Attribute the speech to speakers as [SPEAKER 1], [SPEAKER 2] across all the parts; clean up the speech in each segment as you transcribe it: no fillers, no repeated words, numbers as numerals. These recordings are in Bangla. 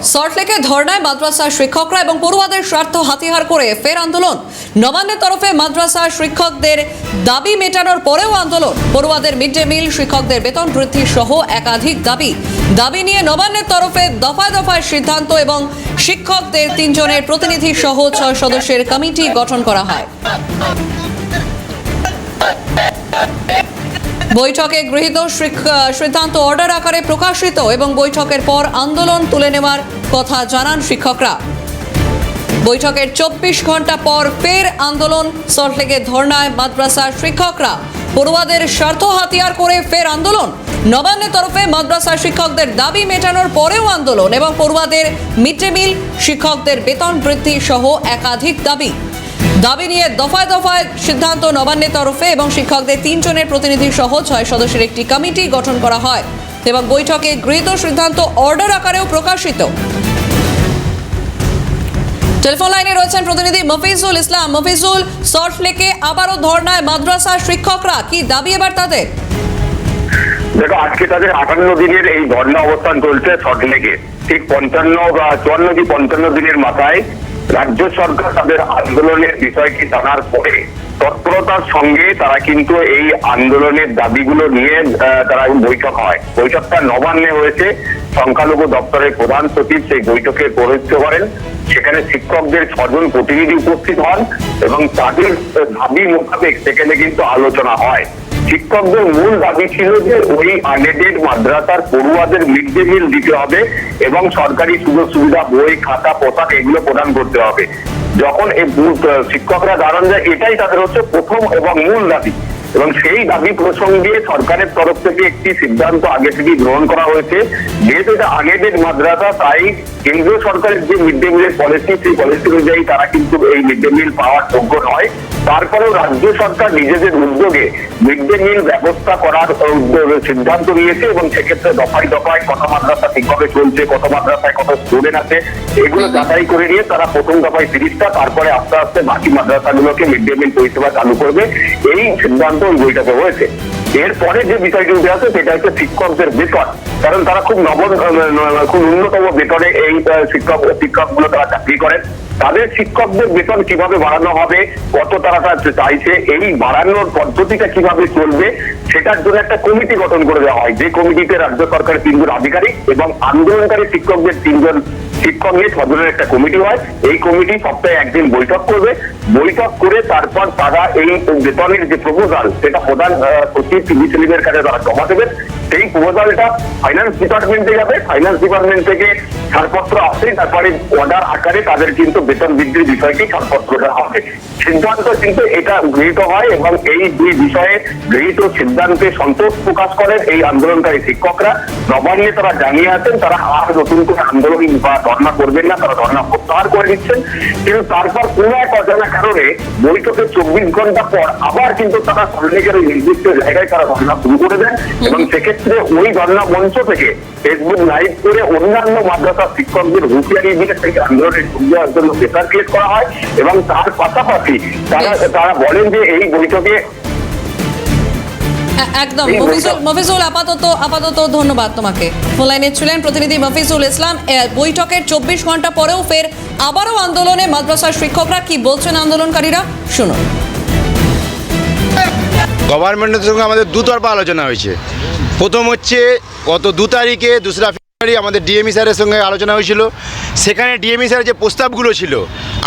[SPEAKER 1] সল্টলেকে ধর্নায় মাদ্রাসার শিক্ষকরা এবং পড়ুয়াদের স্বার্থ হাতিয়ার করে ফের আন্দোলন। নবান্নের তরফে মাদ্রাসার শিক্ষকদের দাবি মেটানোর পরেও আন্দোলন। পড়ুয়াদের মিড ডে মিল, শিক্ষকদের বেতন বৃদ্ধি সহ একাধিক দাবি নিয়ে নবান্নের তরফে দফায় দফায় সিদ্ধান্ত এবং শিক্ষকদের 3 জনের প্রতিনিধি সহ 6 সদস্যের কমিটি গঠন করা হয়। বৈঠকে গৃহীত সিদ্ধান্ত অর্ডার আকারে প্রকাশিত এবং বৈঠকের পর আন্দোলন তুলে নেওয়ার কথা জানান শিক্ষকরা। বৈঠকের 24 ঘন্টা পর ফের আন্দোলন। সল্টলেকে ধর্নায় মাদ্রাসার শিক্ষকরা, পড়ুয়াদের স্বার্থ হাতিয়ার করে ফের আন্দোলন। নবান্নের তরফে মাদ্রাসার শিক্ষকদের দাবি মেটানোর পরেও আন্দোলন এবং পড়ুয়াদের মিড ডে মিল, শিক্ষকদের বেতন বৃদ্ধি সহ একাধিক দাবি নিয়ে দফায় দফায় সিদ্ধান্ত নবান্নের তরফে এবং শিক্ষকদের 3 জনের প্রতিনিধি সহ 6 সদস্যের একটি কমিটি গঠন করা হয় এবং বৈঠকে গৃহীত সিদ্ধান্ত অর্ডার আকারেও প্রকাশিত। টেলিফোন লাইনে রয়েছেন প্রতিনিধি মফিজুল ইসলাম। মফিজুল, সল্টলেকে আবারও ধর্নায় মাদ্রাসার শিক্ষকরা, কি দাবি এবার তাদের?
[SPEAKER 2] দেখো, আজকে তাদের 58 দিনের এই ধর্ণা অবস্থান চলছে সল্টলেকে। ঠিক 54 বা 54 কি 55 দিনের মাথায় রাজ্য সরকার তাদের আন্দোলনের বিষয়টি জানার পরে তৎপরতার সঙ্গে তারা কিন্তু এই আন্দোলনের দাবিগুলো নিয়ে তারা বৈঠক হয়। বৈঠকটা নবান্নে হয়েছে। সংখ্যালঘু দপ্তরের প্রধান সচিব সেই বৈঠকে পৌরোহিত্য করেন। সেখানে শিক্ষকদের 6 জন প্রতিনিধি উপস্থিত হন এবং তাদের দাবি মোতাবেক সেখানে কিন্তু আলোচনা হয়। শিক্ষকদের মূল দাবি ছিল যে ওই আনএডেড মাদ্রাসার পড়ুয়াদের মিড ডে মিল দিতে হবে এবং সরকারি সুযোগ সুবিধা, বই, খাতা, পোশাক এগুলো প্রদান করতে হবে। যখন এই শিক্ষকরা জানান যে এটাই তাদের হচ্ছে প্রথম এবং মূল দাবি, এবং সেই দাবি প্রসঙ্গে সরকারের তরফ থেকে একটি সিদ্ধান্ত আগে থেকেই গ্রহণ করা হয়েছে। যেহেতু এটা আনএডেড মাদ্রাসা, তাই কেন্দ্রীয় সরকারের যে মিড ডে মিলের পলিসি, সেই পলিসি অনুযায়ী তারা কিন্তু এই মিড ডে মিল পাওয়ার যোগ্য নয়। তারপরেও রাজ্য সরকার নিজেদের উদ্যোগে মিড ডে মিল ব্যবস্থা করার সিদ্ধান্ত নিয়েছে এবং সেক্ষেত্রে দফায় দফায় কত মাদ্রাসা ঠিকভাবে চলছে, কত মাদ্রাসায় কত স্টুডেন্ট আছে, এগুলো যাচাই করে নিয়ে তারা প্রথম দফায় 30টা, তারপরে আস্তে আস্তে বাকি মাদ্রাসাগুলোকে মিড ডে মিল পরিষেবা চালু করবে। এই সিদ্ধান্ত ওই বৈঠকে হয়েছে। এরপরে যে বিষয়টি উঠে আসে সেটা হচ্ছে শিক্ষকদের বেতন, কারণ তারা খুব খুব ন্যূনতম বেতনে এই শিক্ষকগুলো তারা চাকরি করেন। তাদের শিক্ষকদের বেতন কিভাবে বাড়ানো হবে, কত তারা চাইছে, এই বাড়ানোর পদ্ধতিটা কিভাবে চলবে, সেটার জন্য একটা কমিটি গঠন করে দেওয়া হয়। যে কমিটিতে রাজ্য সরকারের 3 জন আধিকারিক এবং আন্দোলনকারী শিক্ষকদের 3 জন শিক্ষক নিয়ে 6 জনের একটা কমিটি হয়। এই কমিটি সপ্তাহে একদিন বৈঠক করবে। বৈঠক করে তারপর তারা এই বেতনের যে প্রপোজাল, সেটা প্রধান সচিব পিবি সেলিমের কাছে তারা জমা দেবেন। সেই প্রপোজালটা ফাইন্যান্স ডিপার্টমেন্টে যাবে। ফাইন্যান্স ডিপার্টমেন্ট থেকে ছাড়পত্র আসে, তারপরে অর্ডার আকারে তাদের কিন্তু বেতন বৃদ্ধির বিষয়টি ছাড়পত্রটা হবে। সিদ্ধান্ত কিন্তু এটা গৃহীত হয় এবং এই 2 বিষয়ে গৃহীত সিদ্ধান্তে সন্তোষ প্রকাশ করেন এই আন্দোলনকারী শিক্ষকরা। নবান্নে তারা জানিয়ে আছেন তারা আর নতুন করে আন্দোলন বা ধর্ণা করবেন না, তারা ধর্ণা প্রত্যাহার করে দিচ্ছেন। কিন্তু তারপর কোনো এক অজানা কারণে বৈঠকের 24 ঘন্টা পর আবার কিন্তু তারা সল্টলেকের ওই নির্দিষ্ট জায়গায় তারা ধর্ণা শুরু করে দেন এবং সেক্ষেত্রে ওই ধর্ণা মঞ্চ থেকে ফেসবুক লাইভ করে অন্যান্য মাদ্রাসা শিক্ষকদের হুঁশিয়ারি দিয়ে সেই আন্দোলনের যোগ দেওয়ার জন্য প্রেসার ক্রিয়েট করা হয় এবং তার পাশাপাশি তারা বলেন যে এই বৈঠকে
[SPEAKER 1] একদম মফিজুল, আপাতত ধন্যবাদ তোমাকে। ফোন লাইনে ছিলেন প্রতিনিধি মফিজুল ইসলাম। বৈঠকের 24 ঘন্টা পরেও ফের আবারও আন্দোলনে মাদ্রাসার শিক্ষকরা, কি বলছেন আন্দোলনকারীরা, শুনুন।
[SPEAKER 3] গভর্নমেন্টের সঙ্গে আমাদের দুতরফা আলোচনা হয়েছে। প্রথম হচ্ছে গত 2 তারিখে 2রা ফেব্রুয়ারি আমাদের ডিএমই স্যারের সঙ্গে আলোচনা হয়েছিল। সেখানে ডিএমই স্যারের যে প্রস্তাবগুলো ছিল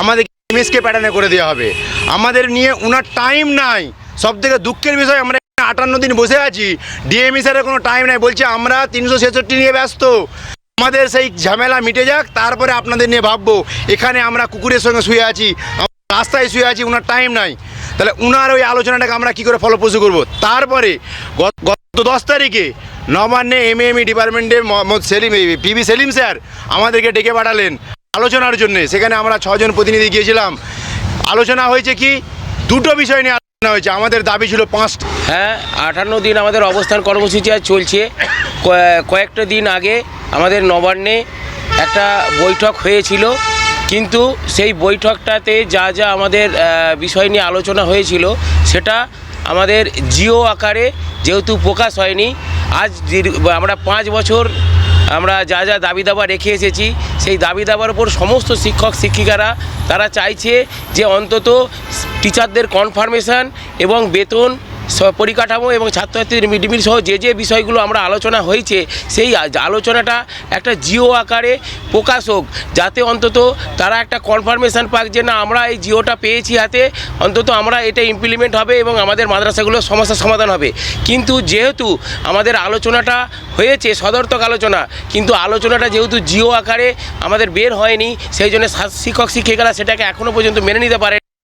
[SPEAKER 3] আমাদের এমএসকে প্যাটার্নে করে দেওয়া হবে। আমাদের নিয়ে ওনার টাইম নাই। সব থেকে দুঃখের বিষয়, আমরা 58 দিন বসে আছি, ডিএমই স্যারের কোনো টাইম নাই। বলছে আমরা 366 নিয়ে ব্যস্ত, আমাদের সেই ঝামেলা মিটে যাক, তারপরে আপনাদের নিয়ে ভাববো। এখানে আমরা কুকুরের সঙ্গে শুয়ে আছি, রাস্তায় শুয়ে আছি, ওনার টাইম নাই। তাহলে ওনার ওই আলোচনাটাকে আমরা কী করে ফলপ্রসূ করবো? তারপরে গত 10 তারিখে নবান্নে এমএমই ডিপার্টমেন্টের পিবি সেলিম স্যার আমাদেরকে ডেকে পাঠালেন আলোচনার জন্য। সেখানে আমরা 6 জন প্রতিনিধি গিয়েছিলাম। আলোচনা হয়েছে কি, 2টো বিষয় নিয়ে আলোচনা হয়েছে। আমাদের দাবি ছিল 5টা।
[SPEAKER 4] হ্যাঁ, 58 দিন আমাদের অবস্থান কর্মসূচি আজ চলছে। কয়েকটা দিন আগে আমাদের নবান্নে একটা বৈঠক হয়েছিল, কিন্তু সেই বৈঠকটাতে যা আমাদের বিষয় নিয়ে আলোচনা হয়েছিল সেটা আমাদের জিও আকারে যেহেতু প্রকাশ হয়নি। আজ আমরা 5 বছর আমরা যা যা দাবি দাবা রেখে এসেছি সেই দাবি দাবার উপর সমস্ত শিক্ষক শিক্ষিকারা তারা চাইছে যে অন্তত টিচারদের কনফার্মেশন এবং বেতন পরিকাঠামো এবং ছাত্রছাত্রীদের মিড ডে মিল সহ যে বিষয়গুলো আমরা আলোচনা হয়েছে সেই আলোচনাটা একটা জিও আকারে প্রকাশ হোক, যাতে অন্তত তারা একটা কনফার্মেশন পাক যে না আমরা এই জিওটা পেয়েছি হাতে, অন্তত আমরা এটা ইমপ্লিমেন্ট হবে এবং আমাদের মাদ্রাসাগুলোর সমস্যার সমাধান হবে। কিন্তু যেহেতু আমাদের আলোচনাটা হয়েছে সদর্থক আলোচনা, কিন্তু আলোচনাটা যেহেতু জিও আকারে আমাদের বের হয়নি, সেই জন্য শিক্ষক শিক্ষিকারা সেটাকে এখনও পর্যন্ত মেনে নিতে পারে।